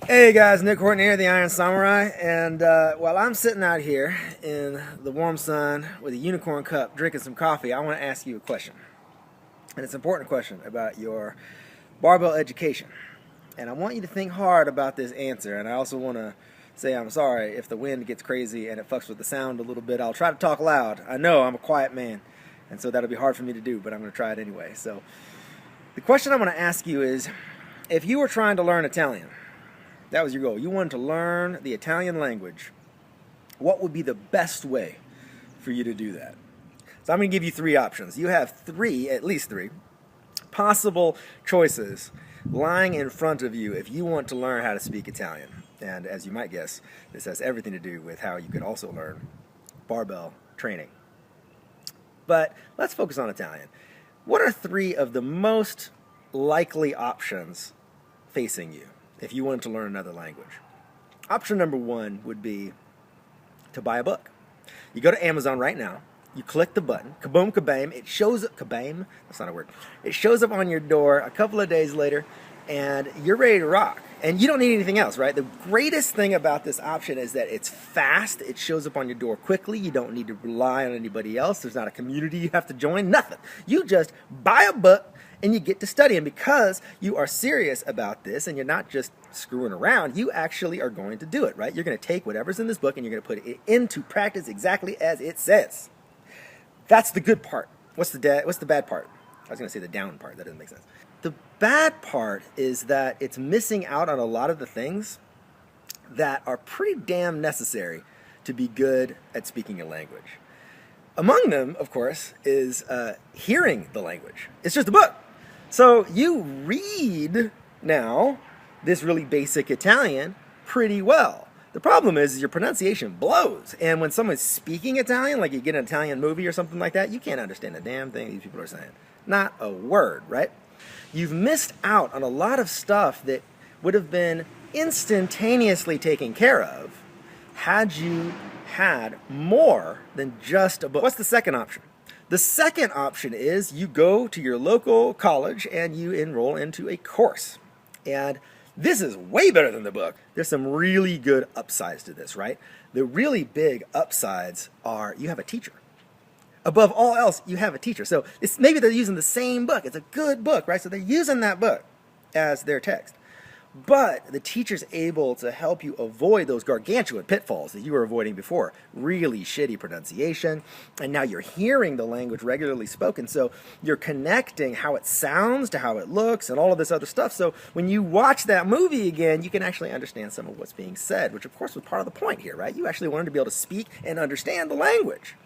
Hey guys, Nick Horton here, the Iron Samurai, and while I'm sitting out here in the warm sun with a unicorn cup drinking some coffee, I want to ask you a question. And it's an important question about your barbell education. And I want you to think hard about this answer, and I also want to say I'm sorry if the wind gets crazy and it fucks with the sound a little bit. I'll try to talk loud. I know I'm a quiet man, and so that'll be hard for me to do, but I'm going to try it anyway. So the question I want to ask you is, if you were trying to learn Italian, that was your goal. You wanted to learn the Italian language. What would be the best way for you to do that? So I'm going to give you three options. You have at least three, possible choices lying in front of you if you want to learn how to speak Italian. And as you might guess, this has everything to do with how you can also learn barbell training. But let's focus on Italian. What are three of the most likely options facing you if you wanted to learn another language? Option number one would be to buy a book. You go to Amazon right now, you click the button, kaboom, kabam, it shows up, kabam, that's not a word, it shows up on your door a couple of days later, and you're ready to rock. And you don't need anything else, right? The greatest thing about this option is that it's fast, it shows up on your door quickly, you don't need to rely on anybody else, there's not a community you have to join, nothing. You just buy a book, and you get to study. And because you are serious about this and you're not just screwing around, you actually are going to do it, right? You're going to take whatever's in this book and you're going to put it into practice exactly as it says. That's the good part. What's the bad part? I was going to say the down part. That doesn't make sense. The bad part is that it's missing out on a lot of the things that are pretty damn necessary to be good at speaking a language. Among them, of course, is hearing the language. It's just a book. So you read now this really basic Italian pretty well. The problem is your pronunciation blows. And when someone's speaking Italian, like you get an Italian movie or something like that, you can't understand a damn thing these people are saying. Not a word, right? You've missed out on a lot of stuff that would have been instantaneously taken care of had you had more than just a book. What's the second option? The second option is you go to your local college and you enroll into a course. And this is way better than the book. There's some really good upsides to this, right? The really big upsides are you have a teacher. Above all else, you have a teacher. So maybe they're using the same book. It's a good book, right? So they're using that book as their text. But the teacher's able to help you avoid those gargantuan pitfalls that you were avoiding before. Really shitty pronunciation, and now you're hearing the language regularly spoken, so you're connecting how it sounds to how it looks and all of this other stuff. So when you watch that movie again, you can actually understand some of what's being said, which of course was part of the point here, right? You actually wanted to be able to speak and understand the language.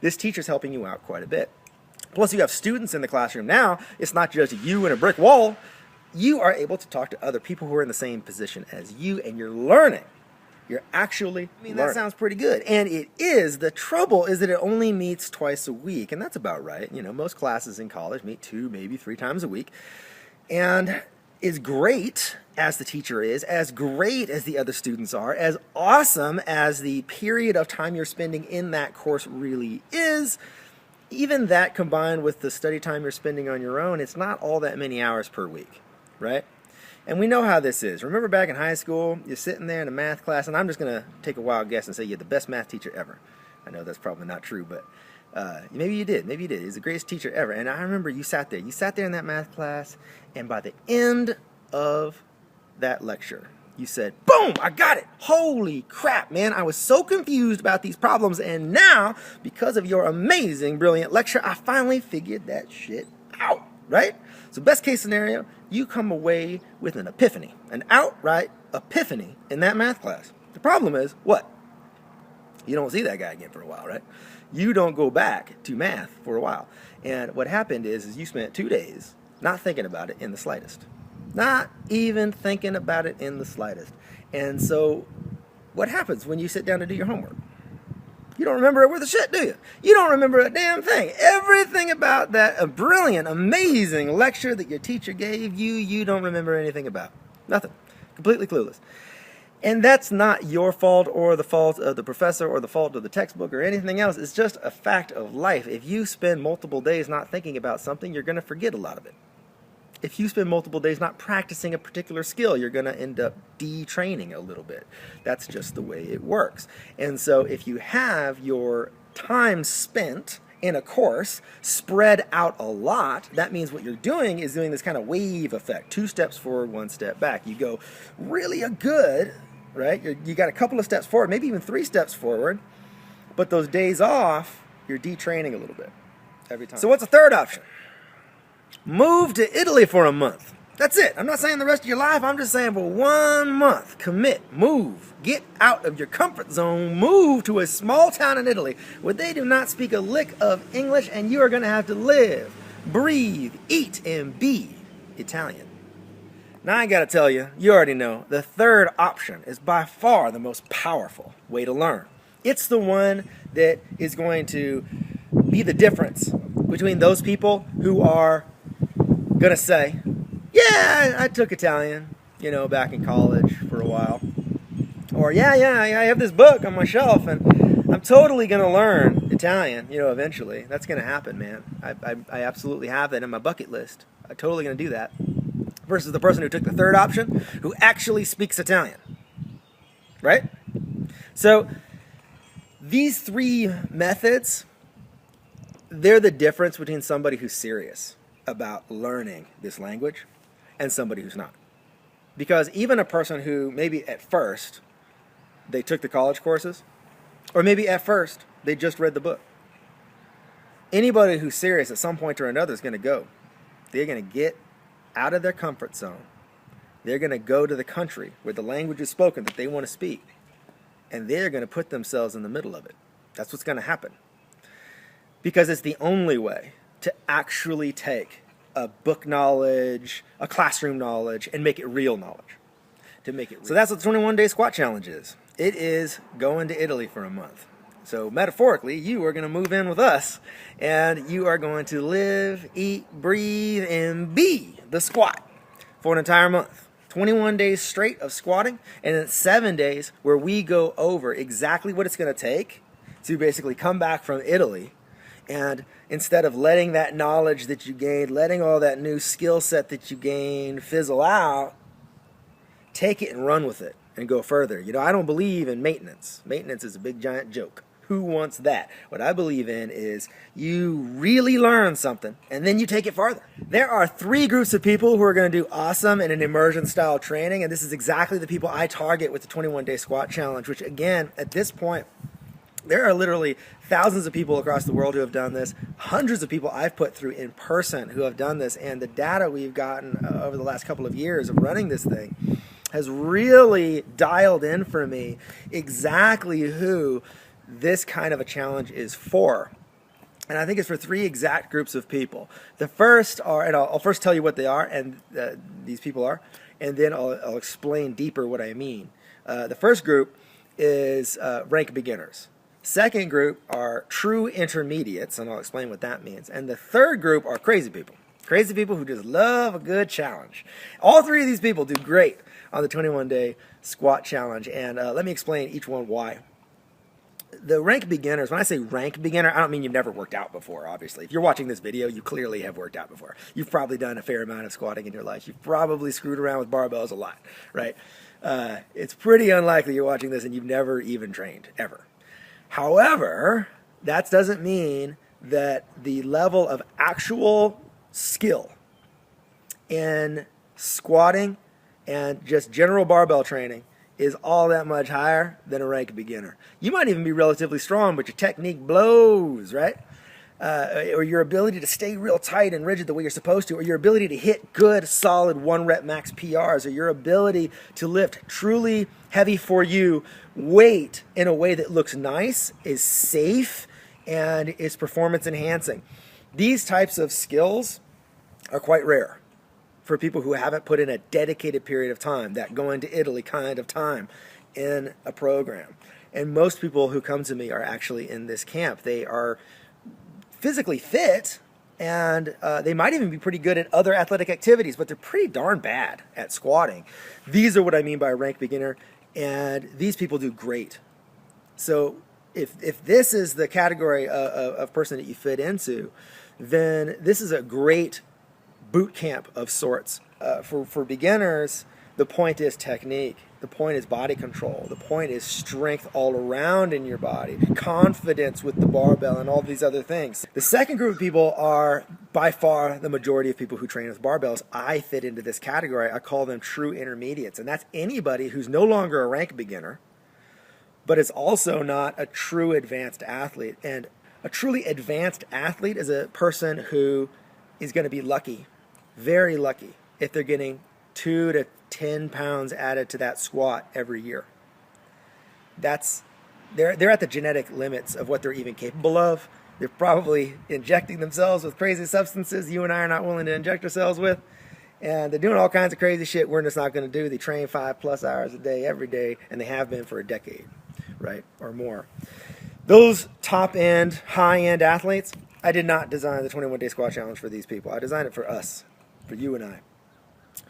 This teacher's helping you out quite a bit. Plus, you have students in the classroom now. It's not just you and a brick wall. You are able to talk to other people who are in the same position as you, and you're learning. You're actually learning. That sounds pretty good. And it is. The trouble is that it only meets twice a week, and that's about right. You know, most classes in college meet 2, maybe 3 times a week. And as great as the teacher is, as great as the other students are, as awesome as the period of time you're spending in that course really is, even that combined with the study time you're spending on your own, it's not all that many hours per week. Right? And we know how this is. Remember back in high school, you're sitting there in a math class, and I'm just going to take a wild guess and say you're the best math teacher ever. I know that's probably not true, but maybe you did. Maybe you did. He's the greatest teacher ever. And I remember you sat there. You sat there in that math class, and by the end of that lecture, you said, boom, I got it. Holy crap, man. I was so confused about these problems, and now, because of your amazing, brilliant lecture, I finally figured that shit out. Right? So best case scenario, you come away with an epiphany, an outright epiphany in that math class. The problem is, what? You don't see that guy again for a while, right? You don't go back to math for a while. And what happened is you spent 2 days not thinking about it in the slightest. Not even thinking about it in the slightest. And so what happens when you sit down to do your homework? You don't remember it worth a shit, do you? You don't remember a damn thing. Everything about that brilliant, amazing lecture that your teacher gave you, you don't remember anything about. Nothing. Completely clueless. And that's not your fault or the fault of the professor or the fault of the textbook or anything else. It's just a fact of life. If you spend multiple days not thinking about something, you're going to forget a lot of it. If you spend multiple days not practicing a particular skill, you're going to end up detraining a little bit. That's just the way it works. And so if you have your time spent in a course spread out a lot, that means what you're doing is doing this kind of wave effect. 2 steps forward, 1 step back. You go really good, right? You got a couple of steps forward, maybe even 3 steps forward, but those days off, you're detraining a little bit every time. So what's the third option? Move to Italy for a month. That's it. I'm not saying the rest of your life. I'm just saying for 1 month. Commit. Move. Get out of your comfort zone. Move to a small town in Italy where they do not speak a lick of English and you are going to have to live, breathe, eat, and be Italian. Now I got to tell you, you already know, the third option is by far the most powerful way to learn. It's the one that is going to be the difference between those people who are going to say, yeah, I took Italian, back in college for a while. Or, yeah, I have this book on my shelf, and I'm totally going to learn Italian, eventually. That's going to happen, man. I absolutely have that in my bucket list. I'm totally going to do that. Versus the person who took the third option, who actually speaks Italian. Right? So, these 3 methods, they're the difference between somebody who's serious about learning this language and somebody who's not. Because even a person who maybe at first they took the college courses, or maybe at first they just read the book, anybody who's serious at some point or another is going to go. They're going to get out of their comfort zone. They're going to go to the country where the language is spoken that they want to speak, and they're going to put themselves in the middle of it. That's what's going to happen. Because it's the only way to actually take a book knowledge, a classroom knowledge, and make it real knowledge. So that's what the 21-day squat challenge is. It is going to Italy for a month. So metaphorically, you are going to move in with us, and you are going to live, eat, breathe, and be the squat for an entire month. 21 days straight of squatting, and then 7 days where we go over exactly what it's going to take to basically come back from Italy. And instead of letting that knowledge that you gained, letting all that new skill set that you gained fizzle out, take it and run with it and go further. I don't believe in maintenance. Maintenance is a big giant joke. Who wants that? What I believe in is you really learn something and then you take it farther. There are 3 groups of people who are going to do awesome in an immersion style training, and this is exactly the people I target with the 21-day squat challenge, which again, at this point, there are literally thousands of people across the world who have done this, hundreds of people I've put through in person who have done this, and the data we've gotten over the last couple of years of running this thing has really dialed in for me exactly who this kind of a challenge is for. And I think it's for 3 exact groups of people. The first are, and I'll first tell you what they are, and these people are, and then I'll explain deeper what I mean. The first group is rank beginners. Second group are true intermediates, and I'll explain what that means. And the third group are crazy people. Crazy people who just love a good challenge. All 3 of these people do great on the 21-day squat challenge, and let me explain each one why. The rank beginners, when I say rank beginner, I don't mean you've never worked out before, obviously. If you're watching this video, you clearly have worked out before. You've probably done a fair amount of squatting in your life. You've probably screwed around with barbells a lot, right? It's pretty unlikely you're watching this and you've never even trained, ever. However, that doesn't mean that the level of actual skill in squatting and just general barbell training is all that much higher than a rank beginner. You might even be relatively strong, but your technique blows, right? Or your ability to stay real tight and rigid the way you're supposed to, or your ability to hit good, solid 1-rep max PRs, or your ability to lift truly heavy for you weight in a way that looks nice, is safe, and is performance enhancing. These types of skills are quite rare for people who haven't put in a dedicated period of time, that going to Italy kind of time in a program. And most people who come to me are actually in this camp. They are physically fit, and they might even be pretty good at other athletic activities, but they're pretty darn bad at squatting. These are what I mean by a rank beginner, and these people do great. So if this is the category of person that you fit into, then this is a great boot camp of sorts. For beginners, the point is technique. The point is body control. The point is strength all around in your body, confidence with the barbell and all these other things. The second group of people are by far the majority of people who train with barbells. I fit into this category. I call them true intermediates. And that's anybody who's no longer a rank beginner, but is also not a true advanced athlete. And a truly advanced athlete is a person who is going to be lucky, very lucky, if they're getting 2 to 10 pounds added to that squat every year. They're at the genetic limits of what they're even capable of. They're probably injecting themselves with crazy substances you and I are not willing to inject ourselves with. And they're doing all kinds of crazy shit we're just not going to do. They train 5+ hours a day, every day, and they have been for a decade, right, or more. Those top-end, high-end athletes, I did not design the 21-day squat challenge for these people. I designed it for us, for you and I.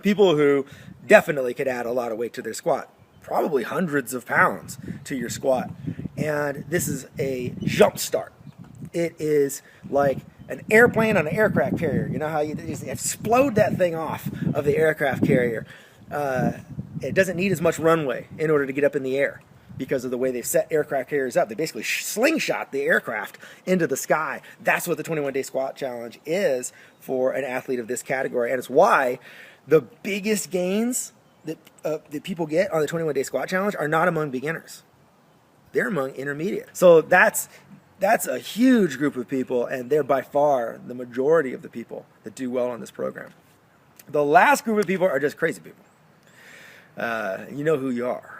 People who definitely could add a lot of weight to their squat, probably hundreds of pounds to your squat. And this is a jump start. It is like an airplane on an aircraft carrier. You know how you just explode that thing off of the aircraft carrier. It doesn't need as much runway in order to get up in the air because of the way they've set aircraft carriers up. They basically slingshot the aircraft into the sky. That's what the 21-day squat challenge is for an athlete of this category. And it's why the biggest gains that people get on the 21-day squat challenge are not among beginners. They're among intermediate. So that's a huge group of people, and they're by far the majority of the people that do well on this program. The last group of people are just crazy people. You know who you are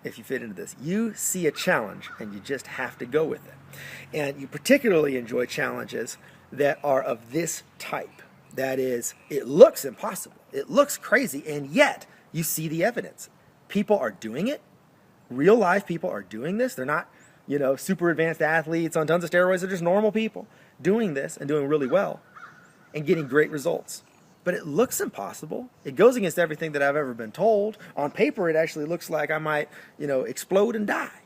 if you fit into this. You see a challenge, and you just have to go with it. And you particularly enjoy challenges that are of this type. That is, it looks impossible. It looks crazy, and yet you see the evidence. People are doing it. Real life people are doing this. They're not, super advanced athletes on tons of steroids. They're just normal people doing this and doing really well and getting great results. But it looks impossible. It goes against everything that I've ever been told. On paper, it actually looks like I might, explode and die.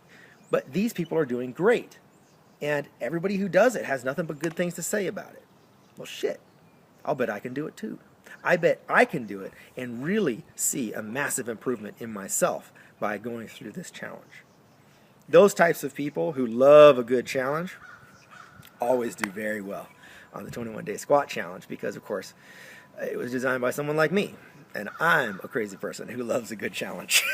But these people are doing great. And everybody who does it has nothing but good things to say about it. Well, shit. I'll bet I can do it too. I bet I can do it and really see a massive improvement in myself by going through this challenge. Those types of people who love a good challenge always do very well on the 21-day squat challenge because, of course, it was designed by someone like me, and I'm a crazy person who loves a good challenge.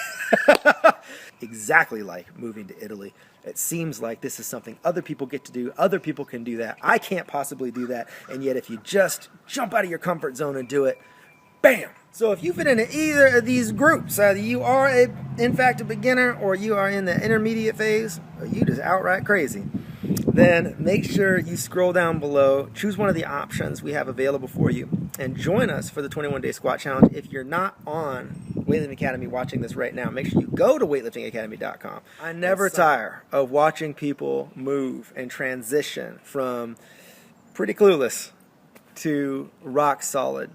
Exactly like moving to Italy. It seems like this is something other people get to do. Other people can do that. I can't possibly do that. And yet if you just jump out of your comfort zone and do it, bam! So if you fit into either of these groups, either you are, in fact, a beginner, or you are in the intermediate phase, or you just outright crazy, then make sure you scroll down below, choose one of the options we have available for you, and join us for the 21-day squat challenge. If you're not on Weightlifting Academy watching this right now, make sure you go to weightliftingacademy.com. I never tire of watching people move and transition from pretty clueless to rock solid.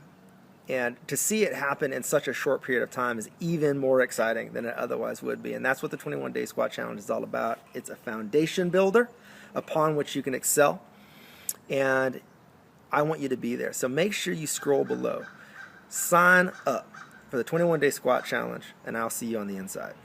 And to see it happen in such a short period of time is even more exciting than it otherwise would be. And that's what the 21-day squat challenge is all about. It's a foundation builder upon which you can excel. And I want you to be there. So make sure you scroll below. Sign up for the 21-day squat challenge, and I'll see you on the inside.